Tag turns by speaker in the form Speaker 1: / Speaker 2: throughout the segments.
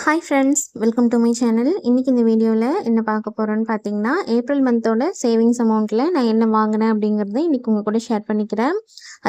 Speaker 1: Hi friends, welcome to my channel. இன்றைக்கி இந்த வீடியோவில் என்ன பார்க்க போகிறோன்னு பார்த்தீங்கன்னா, ஏப்ரல் மந்தோட சேவிங்ஸ் அமௌண்ட்டில் நான் என்ன வாங்கினேன் அப்படிங்கிறத இன்றைக்கி உங்கள் கூட ஷேர் பண்ணிக்கிறேன்.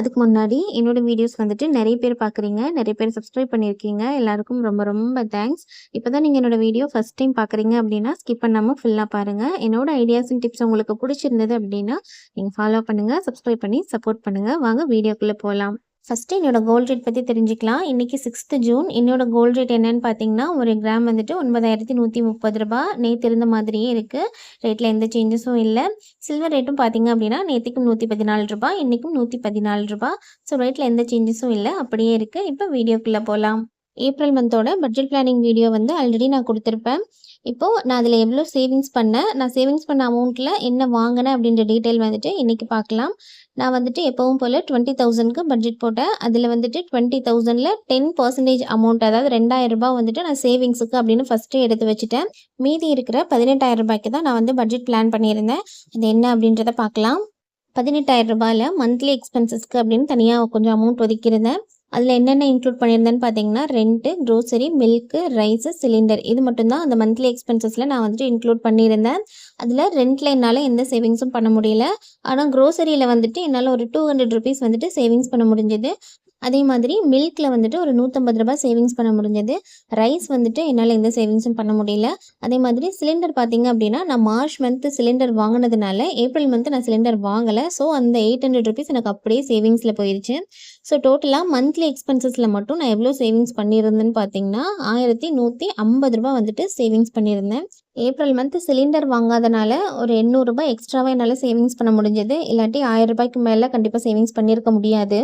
Speaker 1: அதுக்கு முன்னாடி என்னோடய வீடியோஸ் வந்துட்டு நிறைய பேர் பார்க்குறீங்க, நிறைய பேர் சப்ஸ்கிரைப் பண்ணியிருக்கீங்க. எல்லாருக்கும் ரொம்ப ரொம்ப தேங்க்ஸ். இப்போ தான் நீங்கள் என்னோடய வீடியோ ஃபஸ்ட் டைம் பார்க்குறீங்க அப்படின்னா ஸ்கிப் பண்ணாமல் ஃபுல்லாக பாருங்கள். என்னோட ஐடியாஸ் அண்ட் டிப்ஸ் உங்களுக்கு பிடிச்சிருந்தது அப்படின்னா நீங்கள் ஃபாலோ பண்ணுங்கள், சப்ஸ்கிரைப் பண்ணி சப்போர்ட் பண்ணுங்கள். வாங்க வீடியோக்குள்ளே போகலாம். ஃபஸ்ட்டு என்னோடய கோல்ட் ரேட் பற்றி தெரிஞ்சுக்கலாம். இன்றைக்கி 6th ஜூன். என்னோட கோல்ட் ரேட் என்னென்னு பார்த்தீங்கன்னா, ஒரு கிராம் வந்துட்டு 9130 ரூபா. நேற்று இருந்த மாதிரியே இருக்குது. ரேட்டில் எந்த சேஞ்சஸும் இல்லை. சில்வர் ரேட்டும் பார்த்தீங்க அப்படின்னா நேற்றுக்கும் 114 ரூபா, இன்றைக்கும் 114 ரூபா. ஸோ ரேட்டில் எந்த சேஞ்சஸும் இல்லை, அப்படியே இருக்குது. இப்போ வீடியோக்குள்ளே போகலாம். ஏப்ரல் மந்தோட பட்ஜெட் பிளானிங் வீடியோ வந்து ஆல்ரெடி நான் கொடுத்துருப்பேன். இப்போது நான் அதில் எவ்வளோ சேவிங்ஸ் பண்ணேன், நான் சேவிங்ஸ் பண்ண அமௌண்ட்டில் என்ன வாங்கினேன் அப்படின்ற டீட்டெயில் வந்துட்டு இன்றைக்கி பார்க்கலாம். நான் வந்துட்டு எப்பவும் போல் 20,000க்கு பட்ஜெட் போட்டேன். அதில் வந்துட்டு 20,000ல் 10% அமௌண்ட், அதாவது 2000 ரூபாய் வந்துட்டு நான் சேவிங்ஸுக்கு அப்படின்னு ஃபஸ்ட்டு எடுத்து வச்சுட்டேன். மீதி இருக்கிற 18,000 ரூபாய்க்கு தான் நான் வந்து பட்ஜெட் பிளான் பண்ணியிருந்தேன். அது என்ன அப்படின்றத பார்க்கலாம். 18,000 ரூபாயில் மந்த்லி எக்ஸ்பென்சஸ்க்கு அப்படின்னு தனியாக கொஞ்சம் அமௌண்ட் ஒதுக்கியிருந்தேன். அதில் என்னென்ன இன்க்ளூட் பண்ணியிருந்தேன்னு பார்த்தீங்கன்னா, rent, grocery, milk, rice, cylinder, இது மட்டும்தான் அந்த மந்த்லி எக்ஸ்பென்சஸில் நான் வந்துட்டு இன்க்ளூட் பண்ணியிருந்தேன். அதில் ரெண்ட்டில் என்னால் எந்த சேவிங்ஸும் பண்ண முடியல. ஆனால் க்ரோசரியில் வந்துட்டு என்னால் ஒரு 200 ருபீஸ் வந்துட்டு சேவிங்ஸ் பண்ண முடிஞ்சது. அதே மாதிரி மில்கில் வந்துட்டு ஒரு 150 ரூபாய் சேவிங்ஸ் பண்ண முடிஞ்சது. ரைஸ் வந்துட்டு என்னால் எந்த சேவிங்ஸும் பண்ண முடியல. அதே மாதிரி சிலிண்டர் பார்த்திங்க அப்படின்னா, நான் மார்ச் மந்த்து சிலிண்டர் வாங்கினதுனால ஏப்ரல் மந்த்து நான் சிலிண்டர் வாங்கலை. ஸோ அந்த 800 ருபீஸ் எனக்கு அப்படியே சேவிங்ஸில் போயிடுச்சு. ஸோ டோட்டலாக மந்த்லி எக்ஸ்பென்சஸில் மட்டும் நான் எவ்வளோ சேவிங்ஸ் பண்ணியிருந்தேன்னு பார்த்தீங்கன்னா, 1150 ரூபா வந்துட்டு சேவிங்ஸ் பண்ணியிருந்தேன். ஏப்ரல் மந்த்து சிலிண்டர் வாங்காதனால ஒரு 800 ரூபாய் எக்ஸ்ட்ராவாக என்னால் சேவிங்ஸ் பண்ண முடிஞ்சது. இல்லாட்டி 1000 ரூபாய்க்கு மேலே கண்டிப்பாக சேவிங்ஸ் பண்ணியிருக்க முடியாது.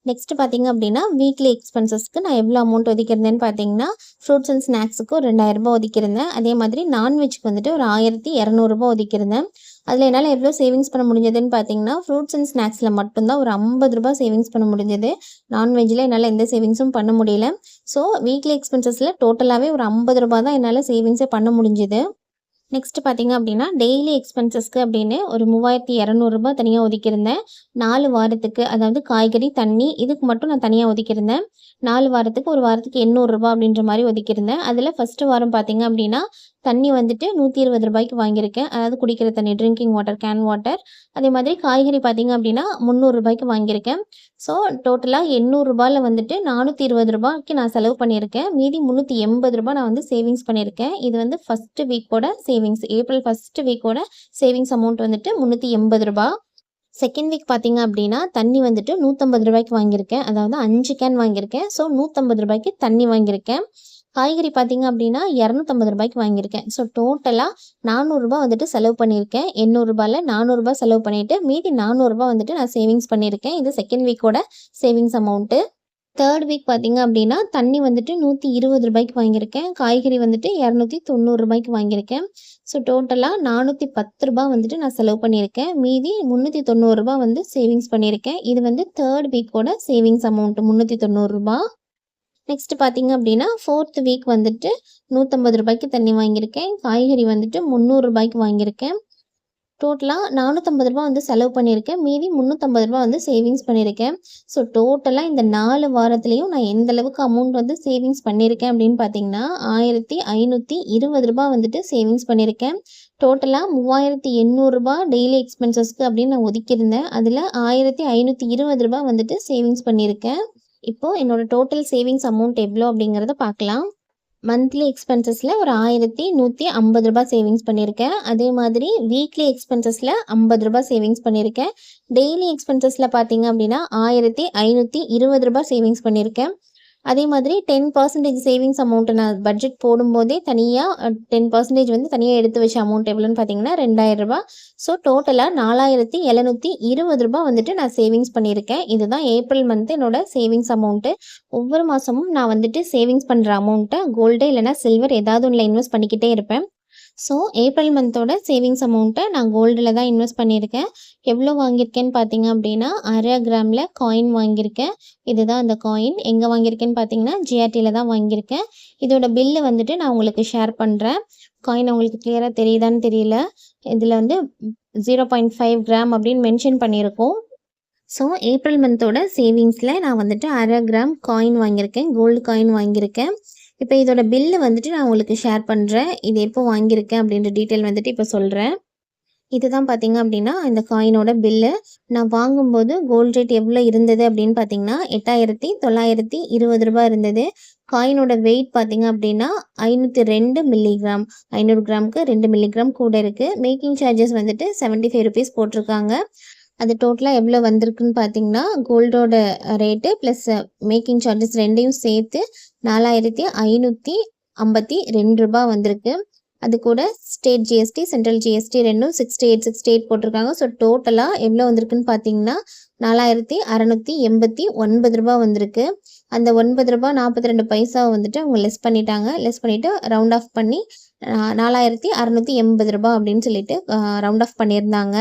Speaker 1: நெக்ஸ்ட்டு பார்த்திங்க அப்படின்னா, வீக்லி எக்ஸ்பென்சஸ்க்கு நான் எவ்வளோ அமௌண்ட் ஒதுக்கியிருந்தேன்னு பார்த்தீங்கன்னா, ஃப்ரூட்ஸ் அண்ட் ஸ்நாக்ஸுக்கு ஒரு 2000 ரூபாய் ஒதுக்கியிருந்தேன். அதே மாதிரி நான்வெஜ்க்கு வந்துட்டு ஒரு 1200 ரூபாய் ஒதுக்கியிருந்தேன். அதில் என்னால் எவ்வளோ சேவிங்ஸ் பண்ண முடிஞ்சதுன்னு பார்த்தீங்கன்னா, ஃப்ரூட்ஸ் அண்ட் ஸ்நாக்ஸில் மட்டும்தான் ஒரு 50 ரூபாய் சேவிங்ஸ் பண்ண முடிஞ்சது. நான்வெஜ்ஜில் என்னால் எந்த சேவிங்ஸும் பண்ண முடியல. ஸோ வீக்லி எக்ஸ்பென்சஸில் டோட்டலாகவே ஒரு 50 ரூபாய் தான் என்னால் சேவிங்ஸே பண்ண முடிஞ்சுது. நெக்ஸ்ட்டு பார்த்திங்க அப்படின்னா, டெய்லி எக்ஸ்பென்சஸ்க்கு அப்படின்னு ஒரு 3200 ரூபாய் தனியாக ஒதுக்கியிருந்தேன். 4 வாரத்துக்கு, அதாவது காய்கறி, தண்ணி, இதுக்கு மட்டும் நான் தனியாக ஒதுக்கியிருந்தேன். 4 வாரத்துக்கு, ஒரு வாரத்துக்கு 800 ரூபாய் அப்படின்ற மாதிரி ஒதுக்கியிருந்தேன். அதில் ஃபஸ்ட்டு வாரம் பார்த்திங்க அப்படின்னா, தண்ணி வந்துட்டு 120 ரூபாய்க்கு வாங்கியிருக்கேன். அதாவது குடிக்கிற தண்ணி, ட்ரிங்கிங் வாட்டர், கேன் வாட்டர். அதே மாதிரி காய்கறி பார்த்திங்க அப்படின்னா 300 ரூபாய்க்கு வாங்கியிருக்கேன். ஸோ டோட்டலாக 800 ரூபாயில் வந்துட்டு 420 ரூபாய்க்கு நான் செலவு பண்ணியிருக்கேன். மீதி 380 ரூபாய் நான் வந்து சேவிங்ஸ் பண்ணியிருக்கேன். இது வந்து ஃபஸ்ட்டு வீக்கோட சேவிங்ஸ். ஏப்ரல் ஃபஸ்ட்டு வீக்கோட சேவிங்ஸ் அமௌண்ட் வந்துட்டு 380 ரூபாய். செகண்ட் வீக் பார்த்திங்க அப்படின்னா, தண்ணி வந்துட்டு 150 ரூபாய்க்கு வாங்கியிருக்கேன். அதாவது 5 கேன் வாங்கியிருக்கேன். ஸோ 150 ரூபாய்க்கு தண்ணி வாங்கியிருக்கேன். காய்கறி பார்த்திங்க அப்படின்னா 250 ரூபாய்க்கு வாங்கியிருக்கேன். ஸோ டோட்டலாக 400 ரூபாய் வந்துட்டு செலவு பண்ணியிருக்கேன். 800 ரூபாயில் 400 ரூபாய் செலவு பண்ணிவிட்டு மீதி 400 ரூபாய் வந்துட்டு நான் சேவிங்ஸ் பண்ணியிருக்கேன். இது செகண்ட் வீக்கோட சேவிங்ஸ் அமௌண்ட்டு. தேர்ட் வீக் பார்த்திங்க அப்படின்னா, தண்ணி வந்துட்டு 120 ரூபாய்க்கு வாங்கியிருக்கேன். காய்கறி வந்துட்டு 290 ரூபாய்க்கு வாங்கியிருக்கேன். ஸோ டோட்டலாக 410 ரூபாய் வந்துட்டு நான் செலவு பண்ணியிருக்கேன். மீதி 390 ரூபாய் வந்து சேவிங்ஸ் பண்ணியிருக்கேன். இது வந்து தேர்ட் வீக்கோட சேவிங்ஸ் அமௌண்ட்டு 390 ரூபாய். நெக்ஸ்ட்டு பார்த்திங்க அப்படின்னா, ஃபோர்த் வீக் வந்துட்டு 150 ரூபாய்க்கு தண்ணி வாங்கியிருக்கேன். காய்கறி வந்துட்டு 300 ரூபாய்க்கு வாங்கியிருக்கேன். டோட்டலாக 450 ரூபாய் வந்து செலவு பண்ணியிருக்கேன். மீதி 350 ரூபாய் வந்து சேவிங்ஸ் பண்ணியிருக்கேன். ஸோ டோட்டலாக இந்த 4 வாரத்துலேயும் நான் எந்த அளவுக்கு அமௌண்ட் வந்து சேவிங்ஸ் பண்ணியிருக்கேன் அப்படின்னு பார்த்தீங்கன்னா, 1520 ரூபாய் வந்துட்டு சேவிங்ஸ் பண்ணியிருக்கேன். டோட்டலாக 3800 ரூபாய் டெய்லி எக்ஸ்பென்சஸ்க்கு அப்படின்னு நான் ஒதுக்கியிருந்தேன். அதில் 1520 ரூபாய் வந்துட்டு சேவிங்ஸ் பண்ணியிருக்கேன். இப்போது என்னோடய டோட்டல் சேவிங்ஸ் அமௌண்ட் எவ்வளோ அப்படிங்கிறத பார்க்கலாம். மந்த்லி எக்ஸ்பென்சஸில் ஒரு 1150 ரூபாய் சேவிங்ஸ் பண்ணியிருக்கேன். அதே மாதிரி வீக்லி எக்ஸ்பென்சஸில் 50 ரூபாய் சேவிங்ஸ் பண்ணியிருக்கேன். டெய்லி எக்ஸ்பென்சஸில் பார்த்திங்க அப்படின்னா 1520 ரூபாய் சேவிங்ஸ் பண்ணியிருக்கேன். அதே மாதிரி 10% சேவிங்ஸ் அமௌண்ட்டு நான் பட்ஜெட் போடும்போதே தனியாக 10% வந்து தனியாக எடுத்து வச்ச அமௌண்ட் எவ்வளோன்னு பார்த்தீங்கன்னா 2000 ரூபாய். ஸோ டோட்டலாக 4720 ரூபாய் வந்துட்டு நான் சேவிங்ஸ் பண்ணியிருக்கேன். இதுதான் ஏப்ரல் மந்த்து என்னோட சேவிங்ஸ் அமௌண்ட்டு. ஒவ்வொரு மாதமும் நான் வந்துட்டு சேவிங்ஸ் பண்ணுற அமௌண்ட்டை கோல்டு இல்லைனா சில்வர் ஏதாவது ஒன்றில் இன்வெஸ்ட் பண்ணிக்கிட்டே இருப்பேன். ஸோ ஏப்ரல் மந்தோட சேவிங்ஸ் அமௌண்ட்டை நான் கோல்டில் தான் இன்வெஸ்ட் பண்ணியிருக்கேன். எவ்வளோ வாங்கியிருக்கேன்னு பார்த்தீங்க அப்படின்னா, 1/2 கிராமில் காயின் வாங்கியிருக்கேன். இதுதான் அந்த காயின். எங்கே வாங்கியிருக்கேன்னு பார்த்தீங்கன்னா, ஜிஆர்டியில் தான் வாங்கியிருக்கேன். இதோட பில்லு வந்துட்டு நான் உங்களுக்கு ஷேர் பண்ணுறேன். காயின் உங்களுக்கு கிளியராக தெரியுதான்னு தெரியல. இதில் வந்து 0.5 கிராம் அப்படின்னு மென்ஷன் பண்ணியிருக்கோம். ஸோ ஏப்ரல் மந்தோட சேவிங்ஸில் நான் வந்துட்டு 1/2 கிராம் காயின் வாங்கியிருக்கேன், கோல்டு காயின் வாங்கியிருக்கேன். இப்போ இதோட பில்லு வந்துட்டு நான் உங்களுக்கு ஷேர் பண்ணுறேன். இது எப்போ வாங்கியிருக்கேன் அப்படின்ற டீட்டெயில் வந்துட்டு இப்போ சொல்கிறேன். இதுதான் பார்த்தீங்க அப்படின்னா இந்த காயினோட பில்லு. நான் வாங்கும்போது கோல்ட் ரேட் எவ்வளோ இருந்தது அப்படின்னு பார்த்தீங்கன்னா ரூ. 8,920 இருந்தது. காயினோட வெயிட் பார்த்தீங்க அப்படின்னா 502 மில்லிகிராம். 500 கிராமுக்கு 2 மில்லிகிராம் கூட இருக்குது. மேக்கிங் சார்ஜஸ் வந்துட்டு ₹75 போட்டிருக்காங்க. அது டோட்டலாக எவ்வளோ வந்திருக்குன்னு பார்த்தீங்கன்னா கோல்டோட ரேட்டு ப்ளஸ் மேக்கிங் சார்ஜஸ் ரெண்டையும் சேர்த்து ₹4,552 வந்திருக்கு. அது கூட ஸ்டேட் ஜிஎஸ்டி, சென்ட்ரல் ஜிஎஸ்டி ரெண்டும் 6868 போட்டிருக்காங்க. ஸோ டோட்டலாக எவ்வளோ வந்திருக்குன்னு பார்த்தீங்கன்னா ₹4,689 வந்திருக்கு. அந்த ₹9.42 வந்துட்டு அவங்க லெஸ் பண்ணிட்டாங்க. லெஸ் பண்ணிவிட்டு ரவுண்ட் ஆஃப் பண்ணி ₹4,680 அப்படின்னு சொல்லிட்டு ரவுண்ட் ஆஃப் பண்ணியிருந்தாங்க.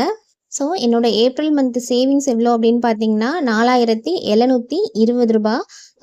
Speaker 1: ஸோ என்னோட ஏப்ரல் மந்த் சேவிங்ஸ் எவ்வளோ அப்படின்னு பார்த்தீங்கன்னா ₹4,720.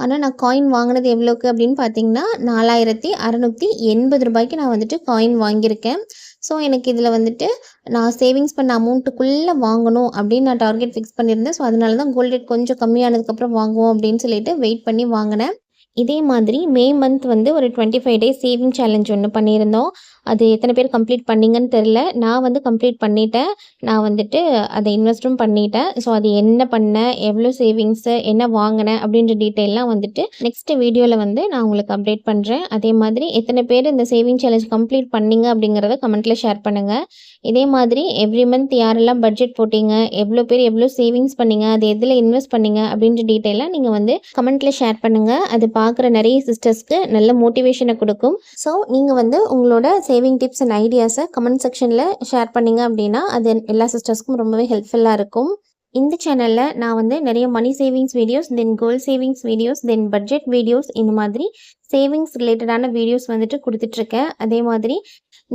Speaker 1: ஆனால் நான் காயின் வாங்கினது எவ்வளோக்கு அப்படின்னு பார்த்தீங்கன்னா ₹4,680 நான் வந்துட்டு காயின் வாங்கியிருக்கேன். ஸோ எனக்கு இதில் வந்துட்டு நான் சேவிங்ஸ் பண்ண அமௌண்ட்டுக்குள்ளே வாங்கணும் அப்படின்னு நான் டார்கெட் ஃபிக்ஸ் பண்ணியிருந்தேன். ஸோ அதனால தான் கோல்ட் ரேட் கொஞ்சம் கம்மியானதுக்கப்புறம் வாங்குவோம் அப்படின்னு சொல்லிட்டு வெயிட் பண்ணி வாங்கினேன். இதே மாதிரி மே மந்த் வந்து ஒரு 25 டேஸ் சேவிங் சேலஞ்ச் ஒன்று பண்ணியிருந்தோம். அது எத்தனை பேர் கம்ப்ளீட் பண்ணீங்கன்னு தெரில. நான் வந்து கம்ப்ளீட் பண்ணிட்டேன். நான் வந்துட்டு அதை இன்வெஸ்ட்டும் பண்ணிட்டேன். ஸோ அது என்ன பண்ணேன், எவ்வளோ சேவிங்ஸு, என்ன வாங்கினேன் அப்படின்ற டீட்டெயிலாம் வந்துட்டு நெக்ஸ்ட் வீடியோவில் வந்து நான் உங்களுக்கு அப்டேட் பண்ணுறேன். அதே மாதிரி எத்தனை பேர் இந்த சேவிங் சேலஞ்ச் கம்ப்ளீட் பண்ணீங்க அப்படிங்கிறத கமெண்ட்டில் ஷேர் பண்ணுங்கள். இதே மாதிரி எவ்ரி மந்த் யாரெல்லாம் பட்ஜெட் போட்டிங்க, எவ்வளோ பேர் எவ்வளோ சேவிங்ஸ் பண்ணீங்க, அது எதில் இன்வெஸ்ட் பண்ணீங்க அப்படின்ற டீட்டெயிலாக நீங்கள் வந்து கமெண்ட்டில் ஷேர் பண்ணுங்கள். அது பார்க்குற நிறைய சிஸ்டர்ஸ்க்கு நல்ல மோட்டிவேஷனை கொடுக்கும். ஸோ நீங்கள் வந்து உங்களோட சேவிங் டிப்ஸ் அண்ட் ஐடியாஸை கமெண்ட் செக்ஷனில் ஷேர் பண்ணிங்க அப்படின்னா அது எல்லா சிஸ்டர்ஸ்க்கும் ரொம்பவே ஹெல்ப்ஃபுல்லாக இருக்கும். இந்த சேனலில் நான் வந்து நிறைய money savings videos, then gold savings videos, then budget videos, இந்த மாதிரி சேவிங்ஸ் ரிலேட்டடான வீடியோஸ் வந்துட்டு கொடுத்துட்ருக்கேன். அதே மாதிரி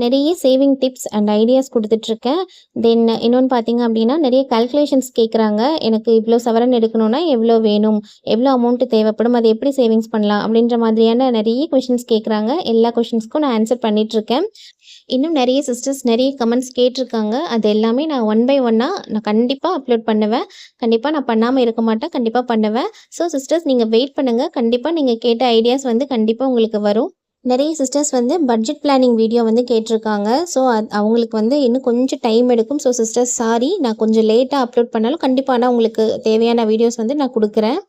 Speaker 1: நிறைய சேவிங் டிப்ஸ் அண்ட் ஐடியாஸ் கொடுத்துட்ருக்கேன். தென் இன்னொன்று பார்த்தீங்க அப்படின்னா நிறைய கால்குலேஷன்ஸ் கேட்குறாங்க. எனக்கு இவ்வளோ சவரன் எடுக்கணும்னா எவ்வளோ வேணும், எவ்வளோ அமௌண்ட்டு தேவைப்படும், அதை எப்படி சேவிங்ஸ் பண்ணலாம் அப்படின்ற மாதிரியான நிறைய கொஷின்ஸ் கேட்குறாங்க. எல்லா கொஷின்ஸ்க்கும் நான் ஆன்சர் பண்ணிகிட்ருக்கேன். இன்னும் நிறைய சிஸ்டர்ஸ் நிறைய கமெண்ட்ஸ் கேட்டிருக்காங்க. அது எல்லாமே நான் ஒன் பை ஒன்னாக நான் கண்டிப்பாக அப்லோட் பண்ணுவேன். கண்டிப்பாக நான் பண்ணாமல் இருக்க மாட்டேன், கண்டிப்பாக பண்ணுவேன். ஸோ சிஸ்டர்ஸ் நீங்கள் வெயிட் பண்ணுங்கள். கண்டிப்பாக நீங்கள் கேட்ட ஐடியாஸ் வந்து கண்டிப்பாக உங்களுக்கு வரும். நிறைய சிஸ்டர்ஸ் வந்து பட்ஜெட் பிளானிங் வீடியோ வந்து கேட்டிருக்காங்க. ஸோ அவங்களுக்கு வந்து இன்னும் கொஞ்சம் டைம் எடுக்கும். ஸோ சிஸ்டர்ஸ் சாரி, நான் கொஞ்சம் லேட்டாக அப்லோட் பண்ணாலும் கண்டிப்பாக நான் உங்களுக்கு தேவையான வீடியோஸ் வந்து நான் கொடுக்குறேன்.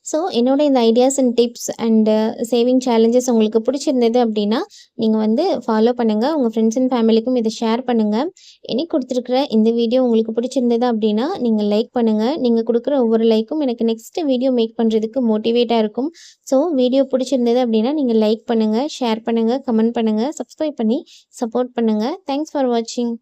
Speaker 1: ஸோ என்னோட இந்த ideas and tips and saving challenges உங்களுக்கு பிடிச்சிருந்தது அப்படின்னா நீங்கள் வந்து ஃபாலோ பண்ணுங்கள். உங்கள் ஃப்ரெண்ட்ஸ் அண்ட் ஃபேமிலிக்கும் இதை ஷேர் பண்ணுங்கள். எனக்கு கொடுத்துருக்குற இந்த வீடியோ உங்களுக்கு பிடிச்சிருந்தது அப்படின்னா நீங்கள் லைக் பண்ணுங்கள். நீங்கள் கொடுக்குற ஒவ்வொரு லைக்கும் எனக்கு நெக்ஸ்ட் வீடியோ மேக் பண்ணுறதுக்கு மோட்டிவேட்டாக இருக்கும். ஸோ வீடியோ பிடிச்சிருந்தது அப்படின்னா நீங்கள் லைக் பண்ணுங்கள், ஷேர் பண்ணுங்கள், கமெண்ட் பண்ணுங்கள், சப்ஸ்கிரைப் பண்ணி சப்போர்ட் பண்ணுங்கள். தேங்க்ஸ் ஃபார் வாட்சிங்.